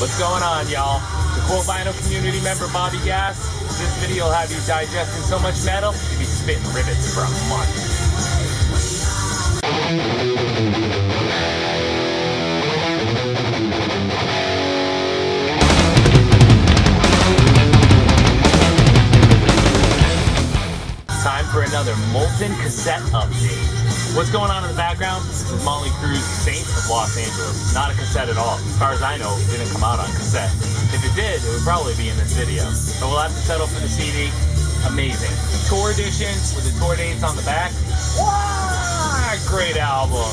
What's going on, y'all? To quote vinyl community member Bobby Gass, this video will have you digesting so much metal, you'll be spitting rivets for a month. Time for another Molten Cassette update. What's going on in the background? This is Cruz, Saint of Los Angeles. Not a cassette at all. As far as I know, it didn't come out on cassette. If it did, it would probably be in this video. So we'll have to settle for the CD. Amazing. Tour edition with the tour dates on the back. Wow, great album.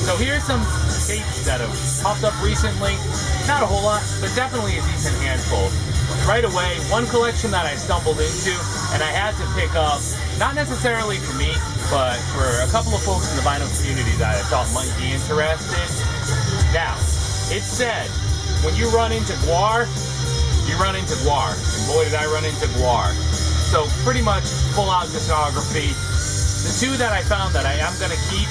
So here's some tapes that have popped up recently. Not a whole lot, but definitely a decent handful. Right away, one collection that I stumbled into and I had to pick up, not necessarily for me, but for a couple of folks in the vinyl community that I thought might be interested. Now, it's said, when you run into GWAR, you run into GWAR. And boy, did I run into GWAR. So pretty much full out discography. The two that I found that I am going to keep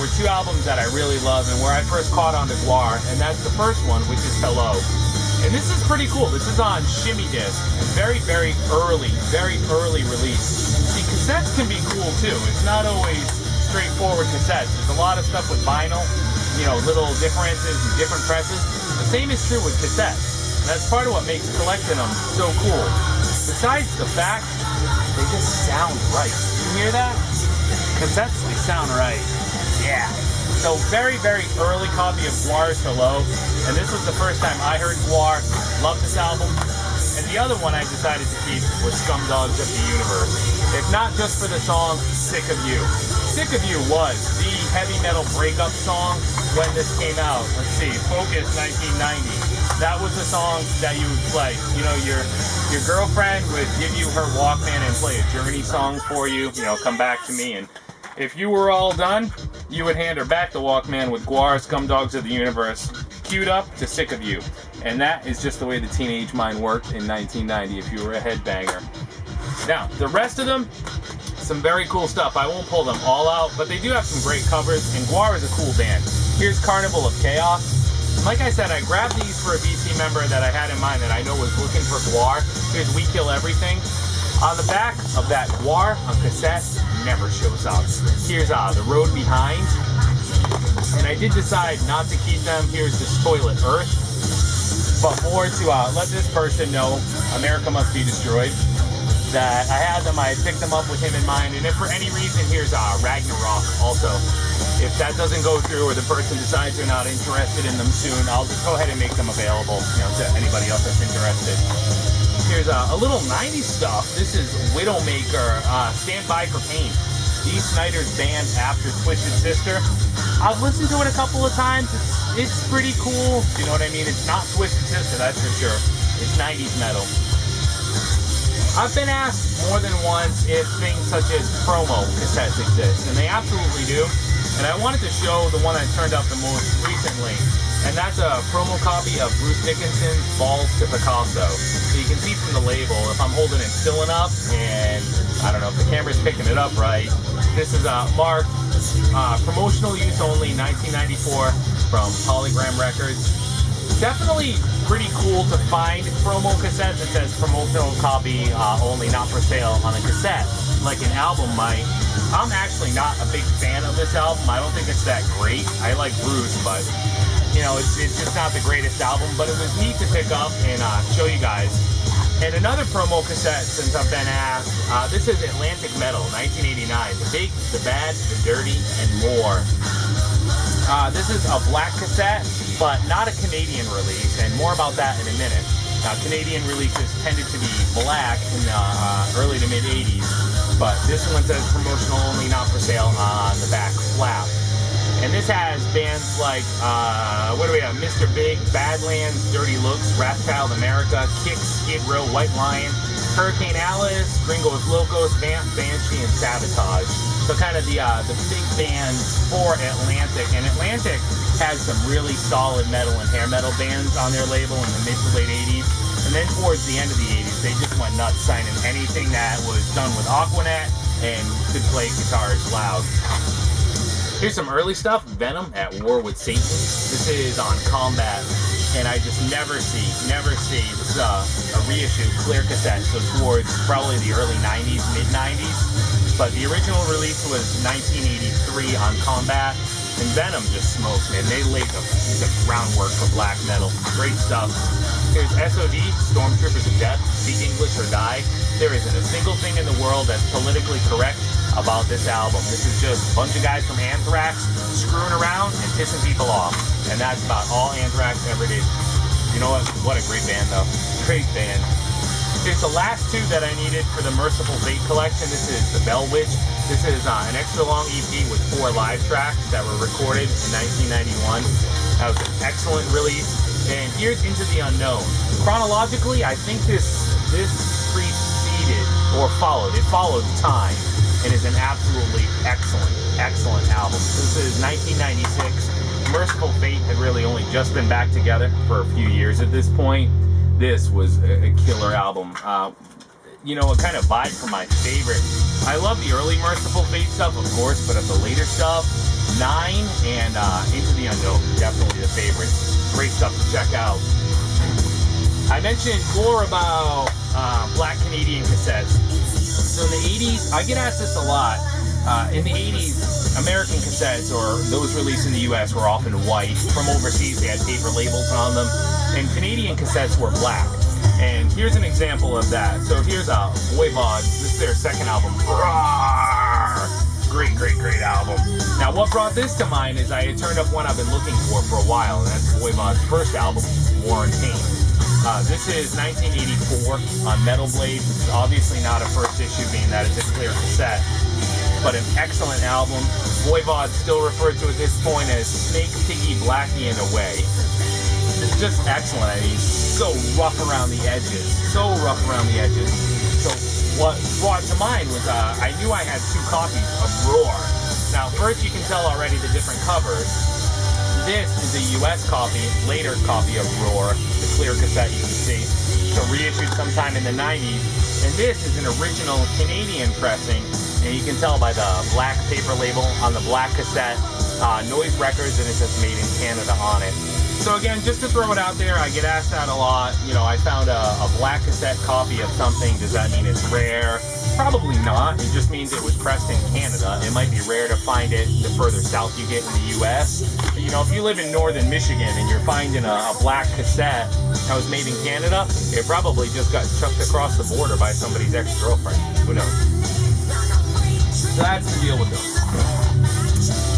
were two albums that I really love and where I first caught on to GWAR. And that's the first one, which is Hello. And this is pretty cool. This is on Shimmy Disc. Very early release. See, cassettes can be cool too. It's not always straightforward cassettes. There's a lot of stuff with vinyl, you know, little differences and different presses. The same is true with cassettes. And that's part of what makes collecting them so cool. Besides the fact, they just sound right. You hear that? Cassettes, they sound right. Yeah. So very early copy of GWAR's Hello, and this was the first time I heard GWAR. Love this album. And the other one I decided to keep was Scumdogs of the Universe. If not just for the song Sick of You. Sick of You was the heavy metal breakup song when this came out. Let's see, Focus 1990. That was the song that you would play. You know, your girlfriend would give you her Walkman and play a Journey song for you. You know, Come Back to Me, and if you were all done, you would hand her back the Walkman with GWAR, Scumdogs of the Universe, queued up to Sick of You. And that is just the way the teenage mind worked in 1990 if you were a headbanger. Now, the rest of them, some very cool stuff. I won't pull them all out, but they do have some great covers, and GWAR is a cool band. Here's Carnival of Chaos. Like I said, I grabbed these for a BC member that I had in mind that I know was looking for GWAR. Here's We Kill Everything. On the back of that GWAR on cassette never shows up. Here's The Road Behind. And I did decide not to keep them. Here's Despoiled Earth. But more to let this person know, America Must Be Destroyed, that I had them, I picked them up with him in mind. And if for any reason, here's Ragnarok also. If that doesn't go through or the person decides they're not interested in them soon, I'll just go ahead and make them available, you know, to anybody else that's interested. Here's a little 90s stuff. This is Widowmaker, Stand By for Pain. Dee Snider's band after Twisted Sister. I've listened to it a couple of times. It's pretty cool. You know what I mean? It's not Twisted Sister, that's for sure. It's 90s metal. I've been asked more than once if things such as promo cassettes exist, and they absolutely do. And I wanted to show the one I turned up the most recently, and that's a promo copy of Bruce Dickinson's Balls to Picasso. So you can see from the label, if I'm holding it still enough, and I don't know if the camera's picking it up right, this is marked promotional use only 1994 from Polygram Records. Definitely pretty cool to find promo cassettes that says promotional copy only, not for sale on a cassette, like an album might. I'm actually not a big fan of this album. I don't think it's that great. I like Cruz, but you know, it's just not the greatest album, but it was neat to pick up and show you guys. And another promo cassette, since I've been asked, this is Atlantic Metal, 1989. The Big, the Bad, the Dirty, and More. This is a black cassette, but not a Canadian release, and more about that in a minute. Now, Canadian releases tended to be black in the early to mid-'80s, but this one says promotional only, not for sale on the back flap. And this has bands like, what do we have? Mr. Big, Badlands, Dirty Looks, Wrathchild America, Kicks, Skid Row, White Lion, Hurricane Alice, Gringos Locos, Vamp, Banshee, and Sabotage. So kind of the big bands for Atlantic. And Atlantic has some really solid metal and hair metal bands on their label in the mid to late 80s. And then towards the end of the 80s, they just went nuts signing anything that was done with Aquanet and could play guitars loud. Here's some early stuff. Venom, At War with Satan. This is on Combat. and I just never see, this is a reissue, clear cassette, so towards probably the early 90s, mid-90s, but the original release was 1983 on Combat, and Venom just smokes, man. They laid the groundwork for black metal. Great stuff. Here's SOD, Stormtroopers of Death, Speak English or Die. There isn't a single thing in the world that's politically correct about this album. This is just a bunch of guys from Anthrax screwing around and pissing people off. And that's about all Anthrax ever did. You know what? What a great band, though. Great band. Here's the last two that I needed for the Mercyful Fate collection. This is The Bell Witch. This is an extra long EP with 4 live tracks that were recorded in 1991. That was an excellent release. And here's Into the Unknown. Chronologically, I think this preceded or followed. It followed Time. It is an absolutely excellent album. This is 1996. Mercyful Fate had really only just been back together for a few years at this point. This was a killer album. You know, a kind of vibe for my favorite. I love the early Mercyful Fate stuff, of course, but of the later stuff, 9 and Into the Unknown, definitely the favorites. Great stuff to check out. I mentioned before about black Canadian cassettes. So in the 80s, I get asked this a lot. In the 80s, American cassettes, or those released in the US, were often white. From overseas, they had paper labels on them. And Canadian cassettes were black. And here's an example of that. So here's Voivod. This is their second album. Great album. Now, what brought this to mind is I had turned up one I've been looking for a while, and that's Voivod's first album, War and Pain. This is 1984 on Metal Blade. This is obviously not a first issue, being that it's a clear cassette, but an excellent album. Voivod still referred to at this point as Snake Piggy Blackie in a way. It's just excellent. I mean, so rough around the edges. So what brought to mind was I knew I had 2 copies of Roar. Now, first you can tell already the different covers. This is a US copy, later copy of Roar, the clear cassette you can see. So reissued sometime in the 90s. And this is an original Canadian pressing, and you can tell by the black paper label on the black cassette, Noise Records, and it says Made in Canada on it. So again, just to throw it out there, I get asked that a lot. You know, I found a black cassette copy of something. Does that mean it's rare? Probably not. It just means it was pressed in Canada. It might be rare to find it the further south you get in the U.S. But, you know, if you live in northern Michigan and you're finding a black cassette that was made in Canada, it probably just got chucked across the border by somebody's ex-girlfriend. Who knows? So that's the deal with those.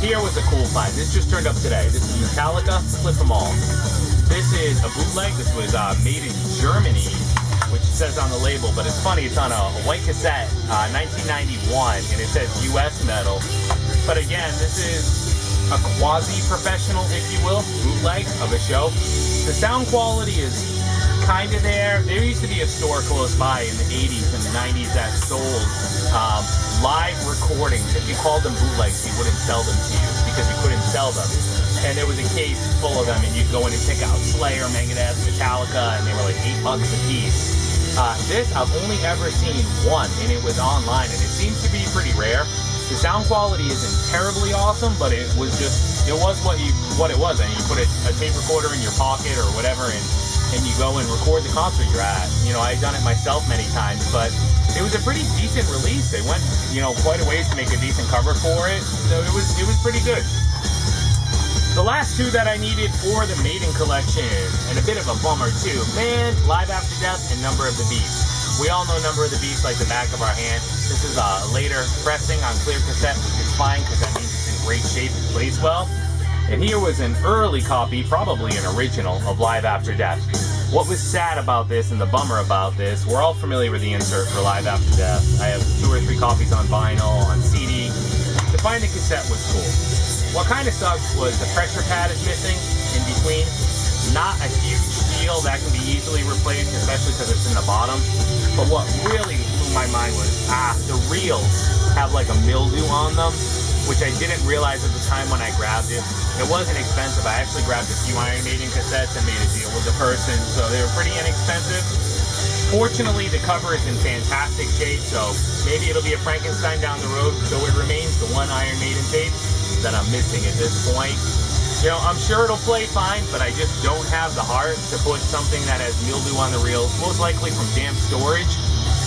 Here was a cool find. This just turned up today. This is Metallica, Flip 'Em All. This is a bootleg. This was made in Germany, which it says on the label, but it's funny. It's on a white cassette, 1991, and it says US Metal. But again, this is a quasi-professional, if you will, bootleg of a show. The sound quality is kind of there. There used to be a store close by in the 80s and the 90s that sold live recordings. If you called them bootlegs, he wouldn't sell them to you because you couldn't sell them. And there was a case full of them, and you'd go in and pick out Slayer, Megadeth, Metallica, and they were like $8 a piece. This I've only ever seen one, and it was online, and it seems to be pretty rare. The sound quality isn't terribly awesome, but it was what it was. I mean, you put a tape recorder in your pocket or whatever, and you go and record the concert you're at. You know, I've done it myself many times, but it was a pretty decent release. They went, you know, quite a ways to make a decent cover for it, so it was pretty good. The last 2 that I needed for the Maiden collection, and a bit of a bummer too, man, Live After Death and Number of the Beast. We all know Number of the Beast like the back of our hand. This is a later pressing on clear cassette, which is fine because that means it's in great shape and plays well. And here was an early copy, probably an original, of Live After Death. What was sad about this and the bummer about this, we're all familiar with the insert for Live After Death. I have 2 or 3 copies on vinyl, on CD. To find the cassette was cool. What kind of sucks was the pressure pad is missing in between. Not a huge deal, that can be easily replaced, especially because it's in the bottom. But what really blew my mind was, the reels have like a mildew on them, which I didn't realize at the time when I grabbed it. It wasn't expensive. I actually grabbed a few Iron Maiden cassettes and made a deal with the person, so they were pretty inexpensive. Fortunately, the cover is in fantastic shape, so maybe it'll be a Frankenstein down the road, though it remains the one Iron Maiden tape that I'm missing at this point. You know, I'm sure it'll play fine, but I just don't have the heart to put something that has mildew on the reel, most likely from damp storage,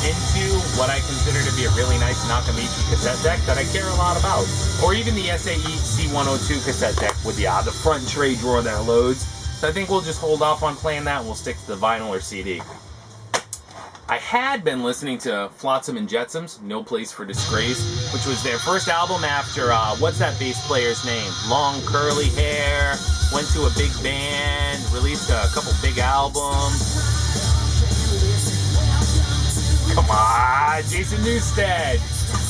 into what I consider to be a really nice Nakamichi cassette deck that I care a lot about. Or even the SAE C102 cassette deck with the front tray drawer that loads. So I think we'll just hold off on playing that and we'll stick to the vinyl or CD. I had been listening to Flotsam and Jetsam's No Place for Disgrace, which was their first album after, what's that bass player's name? Long curly hair, went to a big band, released a couple big albums. Come on, Jason Newsted.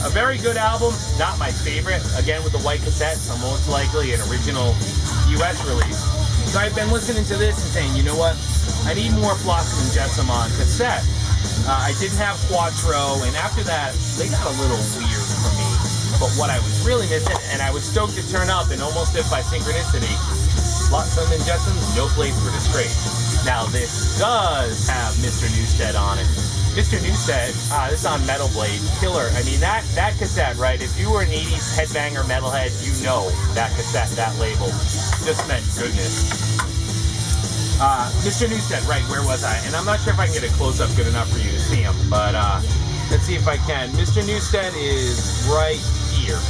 A very good album, not my favorite. Again, with the white cassette, so most likely an original US release. So I've been listening to this and saying, you know what? I need more Flotsam and Jetsam on cassette. I didn't have Quattro, and after that, they got a little weird for me. But what I was really missing, and I was stoked to turn up, and almost if by synchronicity, Flotsam and Jetsam's No Place for Disgrace. Now, this does have Mr. Newsted on it. Mr. Newsted, this is on Metal Blade, killer. I mean, that cassette, right? If you were an 80s headbanger metalhead, you know that cassette, that label. Just meant goodness. Mr. Newsted, right, where was I? And I'm not sure if I can get a close-up good enough for you to see him, but let's see if I can. Mr. Newsted is right here.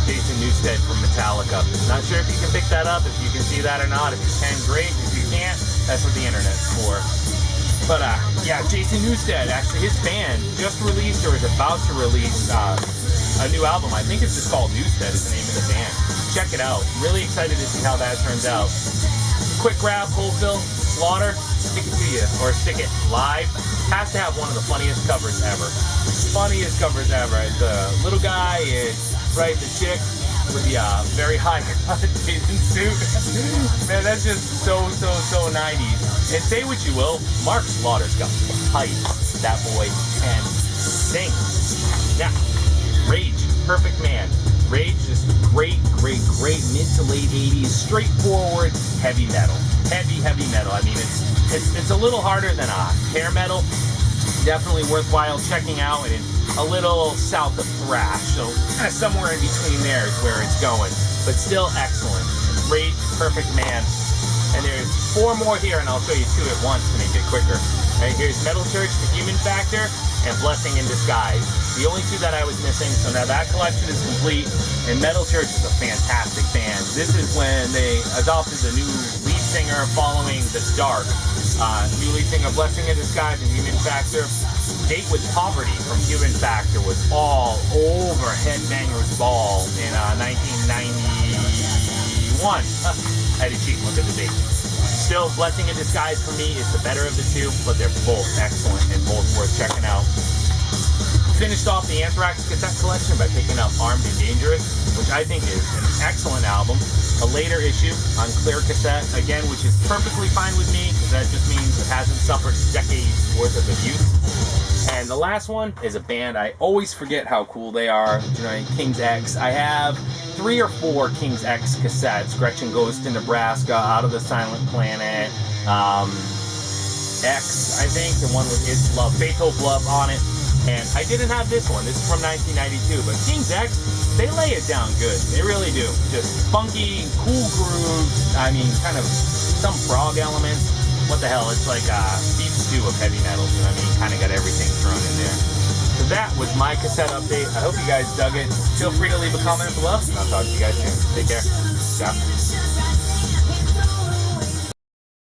Jason Newsted from Metallica. Not sure if you can pick that up, if you can see that or not. If you can, great. If you can't, that's what the internet's for. But yeah, Jason Newsted, actually his band just released or is about to release a new album. I think it's just called Newsted is the name of the band. Check it out. Really excited to see how that turns out. Quick grab, whole fill, Slaughter, stick it to you, or stick it live. Has to have one of the funniest covers ever. Funniest covers ever. The little guy is, right, the chick with the very high Jason suit. Man, that's just so 90s. And say what you will, Mark Slaughter's got pipes. That boy can sing. Now, Rage, Perfect Man. Rage is great mid to late 80s, straightforward heavy metal. Heavy metal. I mean, it's a little harder than hair metal. Definitely worthwhile checking out, and a little south of thrash. So kind of somewhere in between there is where it's going, but still excellent. Rage, Perfect Man. And there's 4 more here, and I'll show you 2 at once to make it quicker. Right, here's Metal Church, The Human Factor, and Blessing in Disguise. The only 2 that I was missing, so now that collection is complete, and Metal Church is a fantastic band. This is when they adopted the new lead singer following The Dark. New lead singer Blessing in Disguise and Human Factor. Date with Poverty from Human Factor was all over Headbanger's Ball in 1991. I had to cheat, look at the date. Still, Blessing in Disguise for me is the better of the 2, but they're both excellent and both worth checking out. Finished off the Anthrax cassette collection by picking up Armed and Dangerous, which I think is an excellent album. A later issue on clear cassette, again, which is perfectly fine with me, because that just means it hasn't suffered decades worth of abuse. And the last one is a band I always forget how cool they are, you know, King's X. I have 3 or 4 King's X cassettes. Gretchen Goes to Nebraska, Out of the Silent Planet, X, I think, the one with It's Love, Fatal Bluff on it. And I didn't have this one. This is from 1992. But King's X, they lay it down good. They really do. Just funky, cool grooves. I mean, kind of some frog elements. What the hell? It's like a beef stew of heavy metal. You know what I mean? Kind of got everything thrown in there. So that was my cassette update. I hope you guys dug it. Feel free to leave a comment below. And I'll talk to you guys soon. Take care. Ciao.